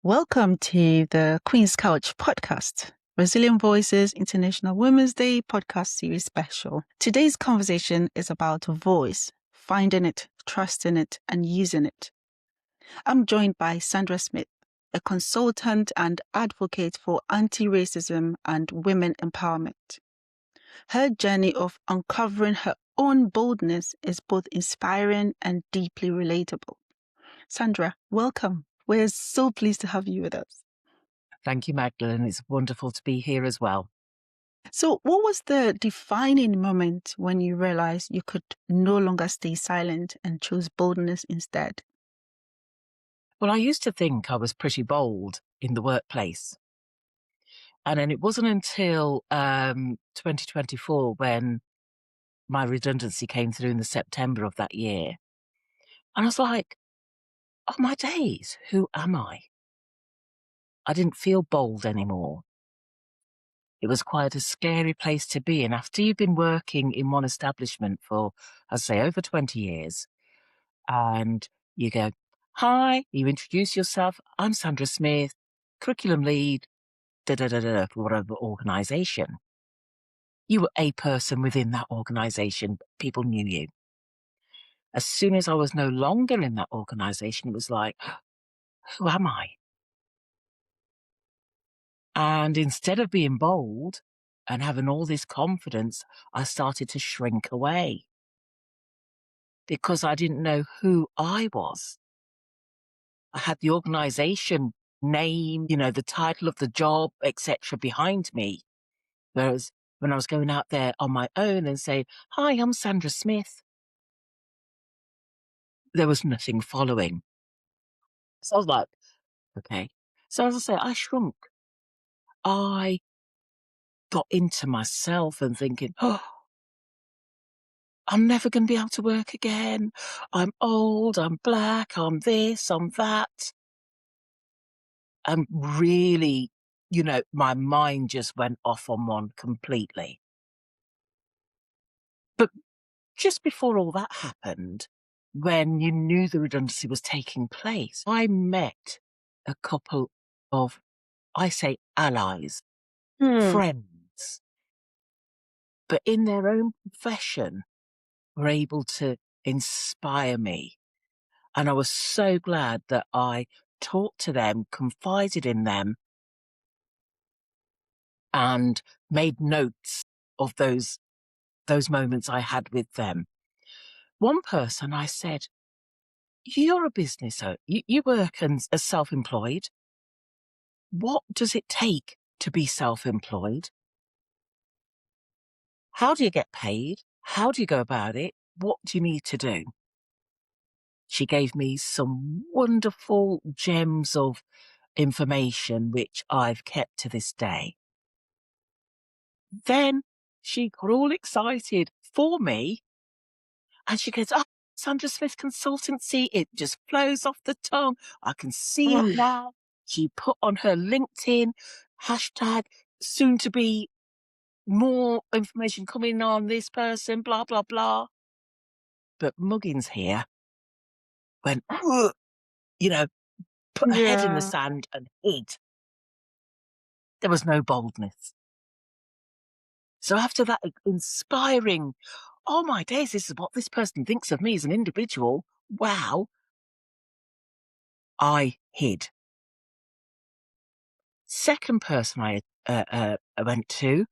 Welcome to the Queen's Couch podcast, Resilient Voices International Women's Day podcast series special. Today's conversation is about voice, finding it, trusting it, and using it. I'm joined by Sandra Smith, a consultant and advocate for anti-racism and women empowerment. Her journey of uncovering her own boldness is both inspiring and deeply relatable. Sandra, welcome. We're so pleased to have you with us. Thank you, Magdalene. It's wonderful to be here as well. So what was the defining moment when you realized you could no longer stay silent and chose boldness instead? Well, I used to think I was pretty bold in the workplace. And then it wasn't until 2024 when my redundancy came through in the September of that year. And I was like, oh my days, who am I? I didn't feel bold anymore. It was quite a scary place to be. And after you've been working in one establishment for, I'd say, over 20 years, and you go, hi, you introduce yourself, I'm Sandra Smith, curriculum lead, for whatever organisation. You were a person within that organisation. People knew you. As soon as I was no longer in that organisation, it was like, who am I? And instead of being bold and having all this confidence, I started to shrink away because I didn't know who I was. I had the organisation name, the title of the job, etc. behind me. Whereas when I was going out there on my own and saying, hi, I'm Sandra Smith, there was nothing following. So I was like, okay. So as I say, I shrunk. I got into myself and thinking, oh, I'm never going to be able to work again. I'm old, I'm black, I'm this, I'm that. And really, my mind just went off on one completely. But just before all that happened, when you knew the redundancy was taking place, I met a couple of, I say, allies, friends, but in their own profession were able to inspire me. And I was so glad that I talked to them, confided in them, and made notes of those moments I had with them. One person I said, you're a business owner, you work as self-employed. What does it take to be self-employed? How do you get paid? How do you go about it? What do you need to do? She gave me some wonderful gems of information, which I've kept to this day. Then she got all excited for me and she goes, oh, Sandra Smith Consultancy, it just flows off the tongue. I can see it now. She put on her LinkedIn, hashtag soon to be more information coming on this person, blah, blah, blah. But Muggins here went, put her head in the sand and hid. There was no boldness. So after that inspiring, oh my days, this is what this person thinks of me as an individual. Wow. I hid. Second person I went to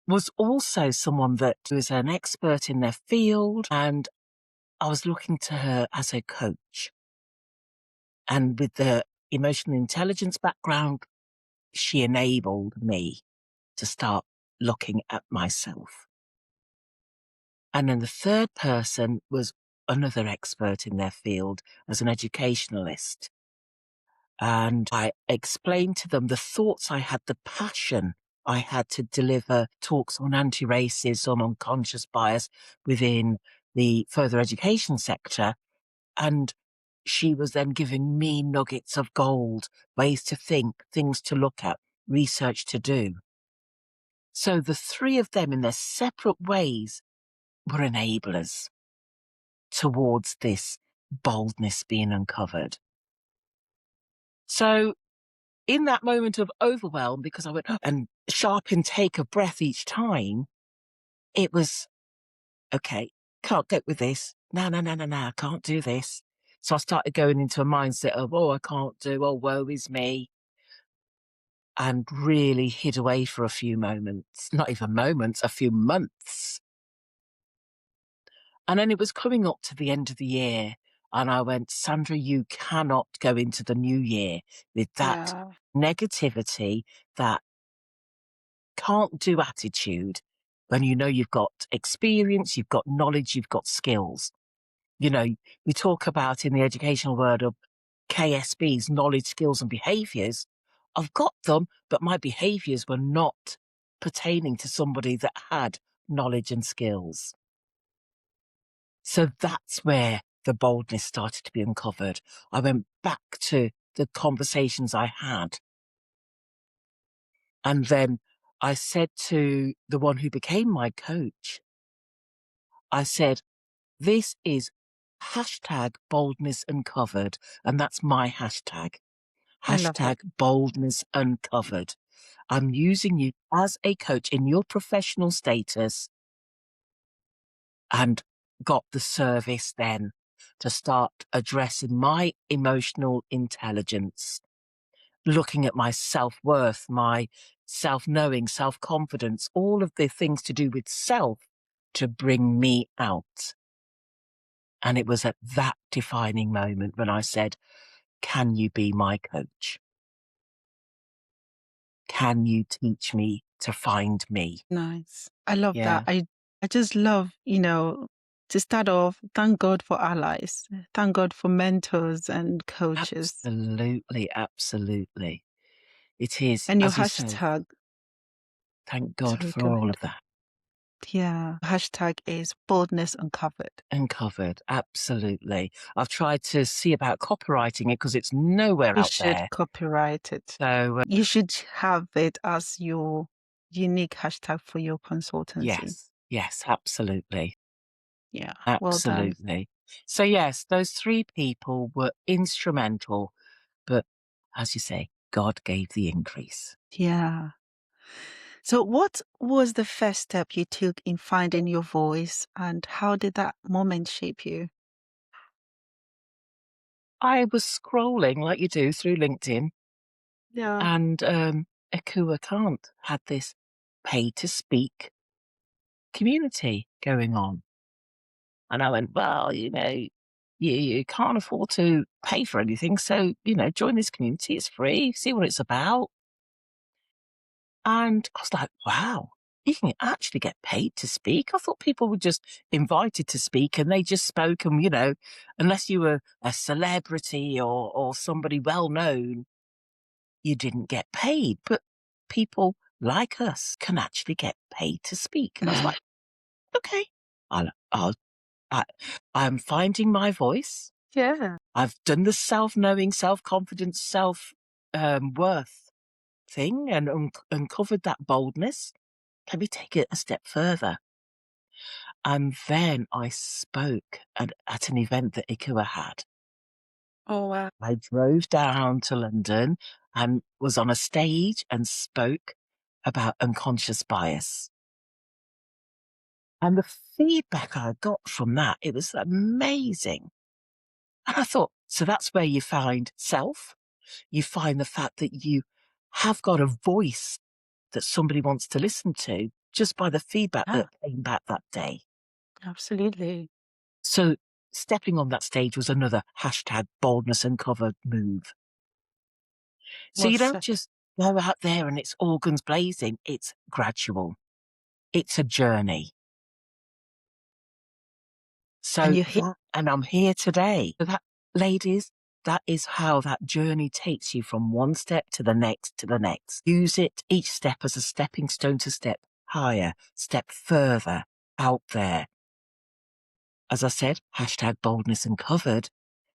was also someone that was an expert in their field, and I was looking to her as a coach. And with the emotional intelligence background, she enabled me to start looking at myself. And then the third person was another expert in their field as an educationalist. And I explained to them the thoughts I had, the passion I had to deliver talks on anti-racism, unconscious bias within the further education sector. And she was then giving me nuggets of gold, ways to think, things to look at, research to do. So the three of them in their separate ways were enablers towards this boldness being uncovered. So in that moment of overwhelm, because I went and sharp intake of breath each time, it was, okay, can't cope with this. No, I can't do this. So I started going into a mindset of, oh, I can't do, oh, woe is me. And really hid away for a few moments, not even moments, a few months. And then it was coming up to the end of the year. And I went, Sandra, you cannot go into the new year with that Yeah. negativity, that can't do attitude, when you know you've got experience, you've got knowledge, you've got skills. You know, we talk about in the educational world of KSBs, knowledge, skills, and behaviours. I've got them, but my behaviours were not pertaining to somebody that had knowledge and skills. So that's where the boldness started to be uncovered. I went back to the conversations I had. And then I said to the one who became my coach, I said, this is hashtag boldness uncovered. And that's my hashtag. I love it. Hashtag boldness uncovered. I'm using you as a coach in your professional status, and got the service then to start addressing my emotional intelligence, looking at my self-worth, my self-knowing, self-confidence, all of the things to do with self to bring me out. And it was at that defining moment when I said, can you be my coach? Can you teach me to find me? Nice. I love that. Yeah, I just love, to start off, thank God for allies. Thank God for mentors and coaches. absolutely, absolutely. It is, And your as you say, hashtag, thank God sorry, for go all ahead. of that. Yeah. Hashtag is boldness uncovered. Uncovered, absolutely. I've tried to see about copywriting it because it's nowhere You out should there. copyright it. So, You should have it as your unique hashtag for your consultancy. yes, absolutely. Yeah. Well done. Absolutely. So, yes, those three people were instrumental, but as you say, God gave the increase. Yeah. So, what was the first step you took in finding your voice, and how did that moment shape you? I was scrolling like you do through LinkedIn, Yeah. and Akua Kant had this pay to speak community going on. And I went, well, you can't afford to pay for anything. So, join this community. It's free. See what it's about. And I was like, wow, you can actually get paid to speak. I thought people were just invited to speak and they just spoke. And, unless you were a celebrity or somebody well known, you didn't get paid. But people like us can actually get paid to speak. And I was like, okay, I'll I, I'm finding my voice. Yeah. I've done the self-knowing, self-confidence, self-worth thing and uncovered that boldness. Let me take it a step further. And then I spoke at an event that IKEA had. Oh, wow. I drove down to London and was on a stage and spoke about unconscious bias. And the feedback I got from that, it was amazing. And I thought, so that's where you find self. You find the fact that you have got a voice that somebody wants to listen to just by the feedback Yeah, that came back that day. absolutely. So stepping on that stage was another hashtag boldness uncovered move. So Well you don't said. just go out there and it's all guns blazing. It's gradual. It's a journey. And So you hit. and I'm here today. So that, ladies, that is how that journey takes you from one step to the next to the next. Use it each step as a stepping stone to step higher, step further out there. As I said, hashtag boldness uncovered.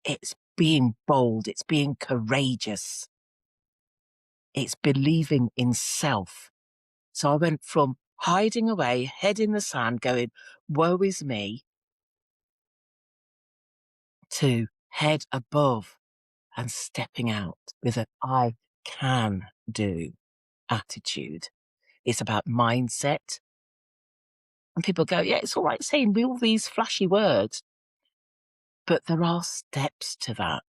It's being bold. It's being courageous. It's believing in self. So I went from hiding away, head in the sand, going, woe is me, to head above and stepping out with an I can do attitude. It's about mindset. And people go, yeah, it's all right saying all these flashy words, but there are steps to that.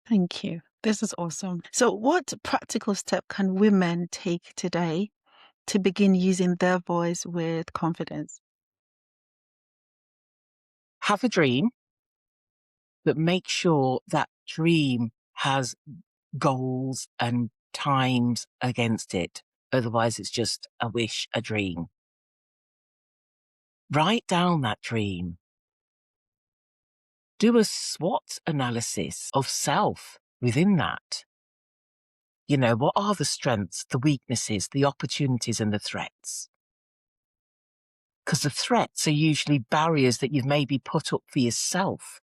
Thank you. This is awesome. So, what practical step can women take today to begin using their voice with confidence? Have a dream, but make sure that dream has goals and times against it. Otherwise, it's just a wish, a dream. Write down that dream. Do a SWOT analysis of self within that. You know, what are the strengths, the weaknesses, the opportunities, and the threats? Because the threats are usually barriers that you've maybe put up for yourself.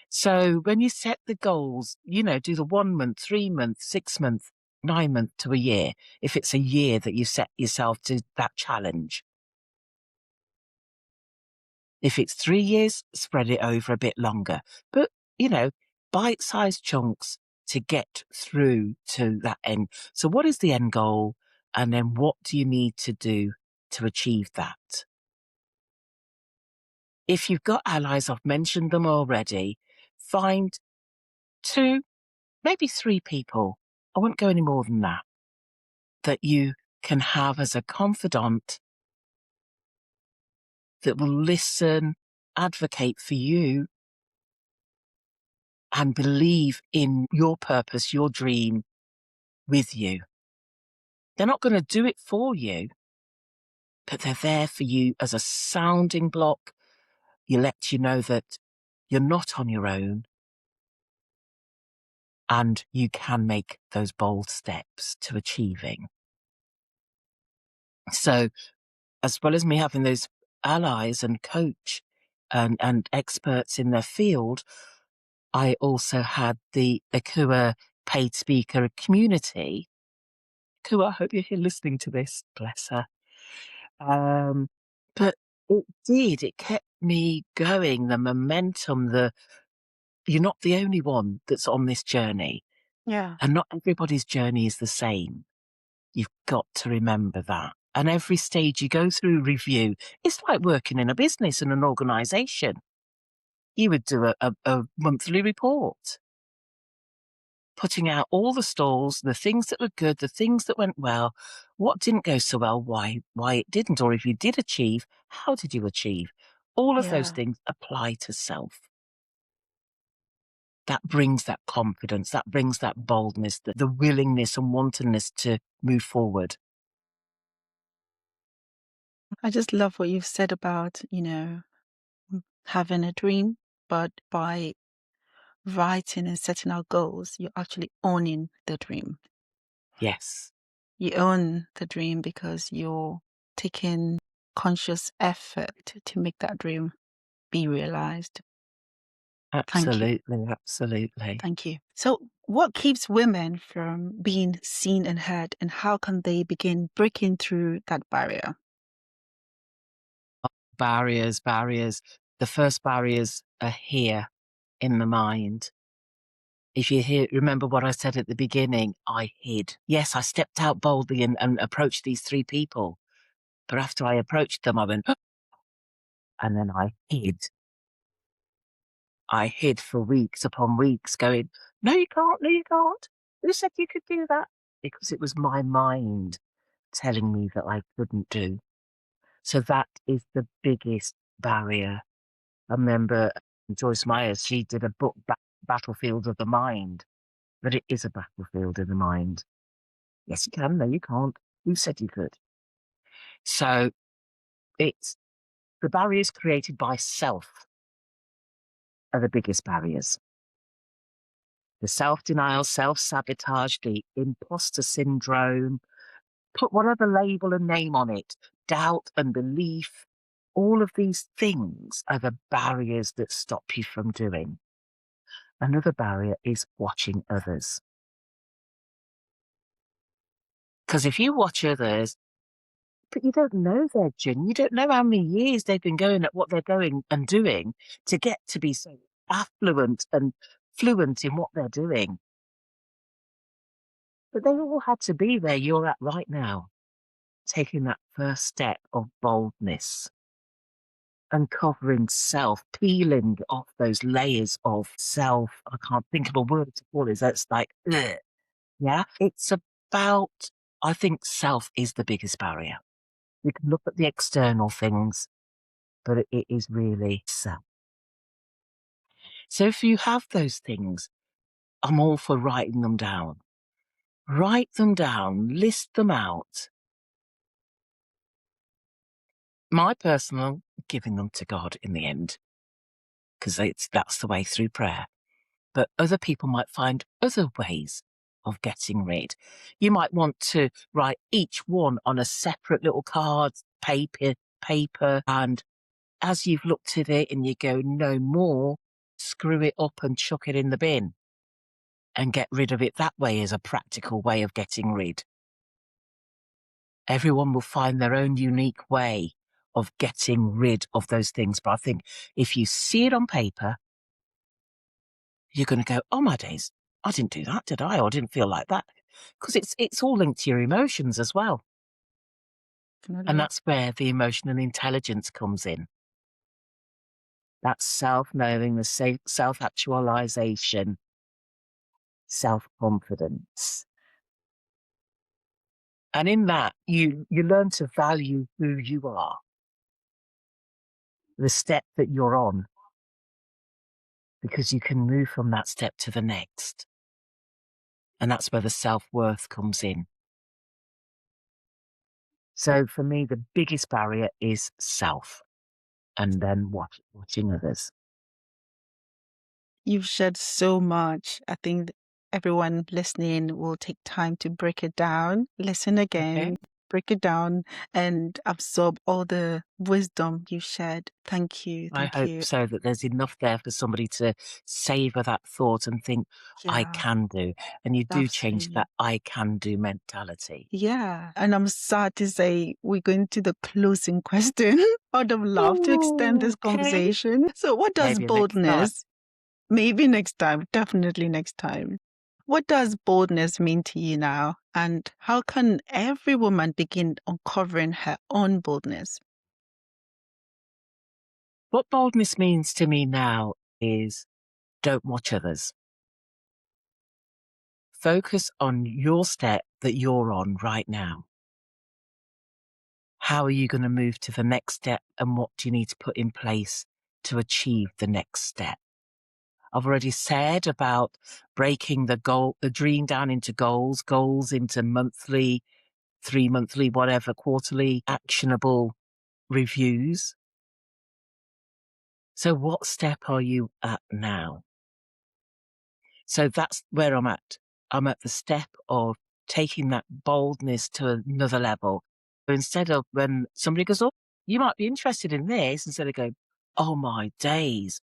So when you set the goals, you know, do the 1 month, 3 month, 6 month, 9 month to a year, if it's a year that you set yourself to that challenge. If it's 3 years, spread it over a bit longer. But, you know, bite-sized chunks to get through to that end. So what is the end goal? And then what do you need to do to achieve that? If you've got allies, I've mentioned them already, find 2, maybe 3 people. I won't go any more than that you can have as a confidant that will listen, advocate for you, and believe in your purpose, your dream with you. They're not going to do it for you, but they're there for you as a sounding block. You let you know that you're not on your own and you can make those bold steps to achieving. So, as well as me having those allies and coach and experts in their field, I also had the Akua paid speaker community. Akua, I hope you're here listening to this. Bless her. But it kept me going, the momentum, you're not the only one that's on this journey. Yeah. And not everybody's journey is the same. You've got to remember that. And every stage you go through review, it's like working in a business and an organization. You would do a monthly report, putting out all the stalls, the things that were good, the things that went well, what didn't go so well, why it didn't, or if you did achieve, how did you achieve? All of those Yeah. things apply to self. That brings that confidence, that brings that boldness, the willingness and wantonness to move forward. I just love what you've said about, having a dream, but by writing and setting out goals, you're actually owning the dream. Yes, You own the dream because you're taking conscious effort to make that dream be realized. Thank you. absolutely. Thank you. So, what keeps women from being seen and heard, and how can they begin breaking through that barrier? Barriers. The first barriers are here in the mind. If you remember what I said at the beginning, I hid. Yes, I stepped out boldly and approached these 3 people. But after I approached them, I went, and then I hid. I hid for weeks upon weeks going, no, you can't, no, you can't. Who said you could do that? Because it was my mind telling me that I couldn't do. So that is the biggest barrier. I remember Joyce Myers, she did a book, Battlefield of the Mind, but it is a battlefield in the mind. Yes, you can. No, you can't. Who said you could? So it's the barriers created by self are the biggest barriers. The self-denial, self-sabotage, the imposter syndrome, put whatever label and name on it, doubt and belief, all of these things are the barriers that stop you from doing. Another barrier is watching others. Because if you watch others, but you don't know their journey, you don't know how many years they've been going at what they're going and doing to get to be so affluent and fluent in what they're doing. But they all had to be where you're at right now, taking that first step of boldness, uncovering self, peeling off those layers of self. I can't think of a word to call it. That's like, ugh. Yeah. It's about, I think self is the biggest barrier. You can look at the external things, but it is really self. So if you have those things, I'm all for writing them down. Write them down, list them out. My personal, giving them to God in the end, because that's the way through prayer. But other people might find other ways of getting rid. You might want to write each one on a separate little card, paper, and as you've looked at it and you go, no more, screw it up and chuck it in the bin and get rid of it that way as a practical way of getting rid. Everyone will find their own unique way of getting rid of those things. But I think if you see it on paper, you're going to go, oh my days, I didn't do that, did I? Or I didn't feel like that. Because it's all linked to your emotions as well. Definitely. And that's where the emotional intelligence comes in. That's self-knowing, the self-actualization, self-confidence. And in that, you learn to value who you are, the step that you're on, because you can move from that step to the next. And that's where the self-worth comes in. So for me, the biggest barrier is self, and then watching others. You've shared so much. I think everyone listening will take time to break it down, listen again, Okay. break it down, and absorb all the wisdom you shared. Thank you. I Thank hope you. so that there's enough there for somebody to savor that thought and think, I Yeah, can do. And you do change absolutely. that I can do mentality. Yeah. And I'm sad to say we're going to the closing question. I'd have loved to extend this Okay. conversation. So what does Maybe next time. boldness, maybe next time, definitely next time. What does boldness mean to you now? And how can every woman begin uncovering her own boldness? What boldness means to me now is don't watch others. Focus on your step that you're on right now. How are you going to move to the next step, and what do you need to put in place to achieve the next step? I've already said about breaking the dream down into goals into monthly, 3-monthly, whatever, quarterly, actionable reviews. So what step are you at now? So that's where I'm at. I'm at the step of taking that boldness to another level. So instead of when somebody goes, oh, you might be interested in this, instead of going, oh my days,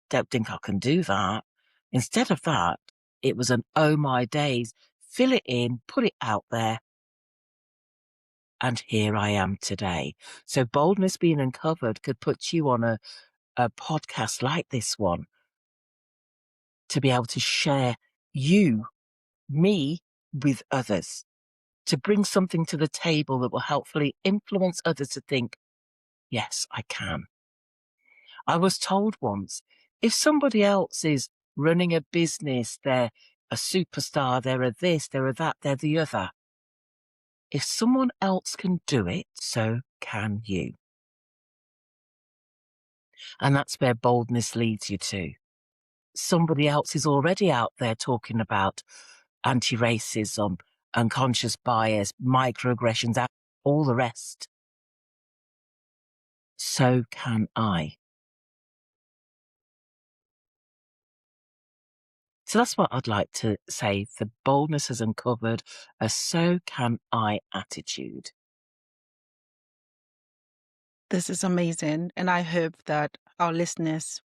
don't think I can do that. Instead of that, it was an oh my days, fill it in, put it out there. And here I am today. So boldness being uncovered could put you on a podcast like this one to be able to share me with others, to bring something to the table that will helpfully influence others to think, yes, I can. I was told once, if somebody else is running a business, they're a superstar, they're a this, they're a that, they're the other. If someone else can do it, so can you. And that's where boldness leads you to. Somebody else is already out there talking about anti-racism, unconscious bias, microaggressions, all the rest. So can I. So that's what I'd like to say. The boldness has uncovered a so can I attitude. This is amazing. And I hope that our listeners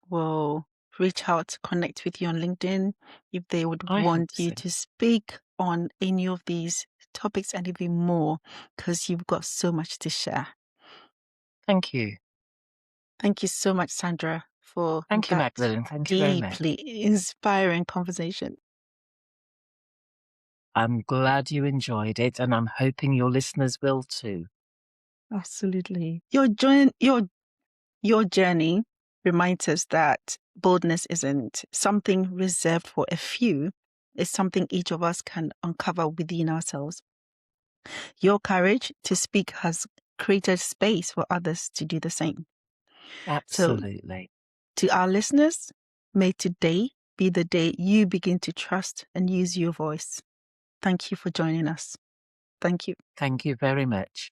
will reach out to connect with you on LinkedIn if they would I hope want you so. to speak on any of these topics and even more, because you've got so much to share. Thank you. Thank you so much, Sandra. for Thank you, that Magdalene. Thank you very much. deeply inspiring conversation. I'm glad you enjoyed it, and I'm hoping your listeners will too. Absolutely. Your journey reminds us that boldness isn't something reserved for a few. It's something each of us can uncover within ourselves. Your courage to speak has created space for others to do the same. Absolutely. So, to our listeners, may today be the day you begin to trust and use your voice. Thank you for joining us. Thank you. Thank you very much.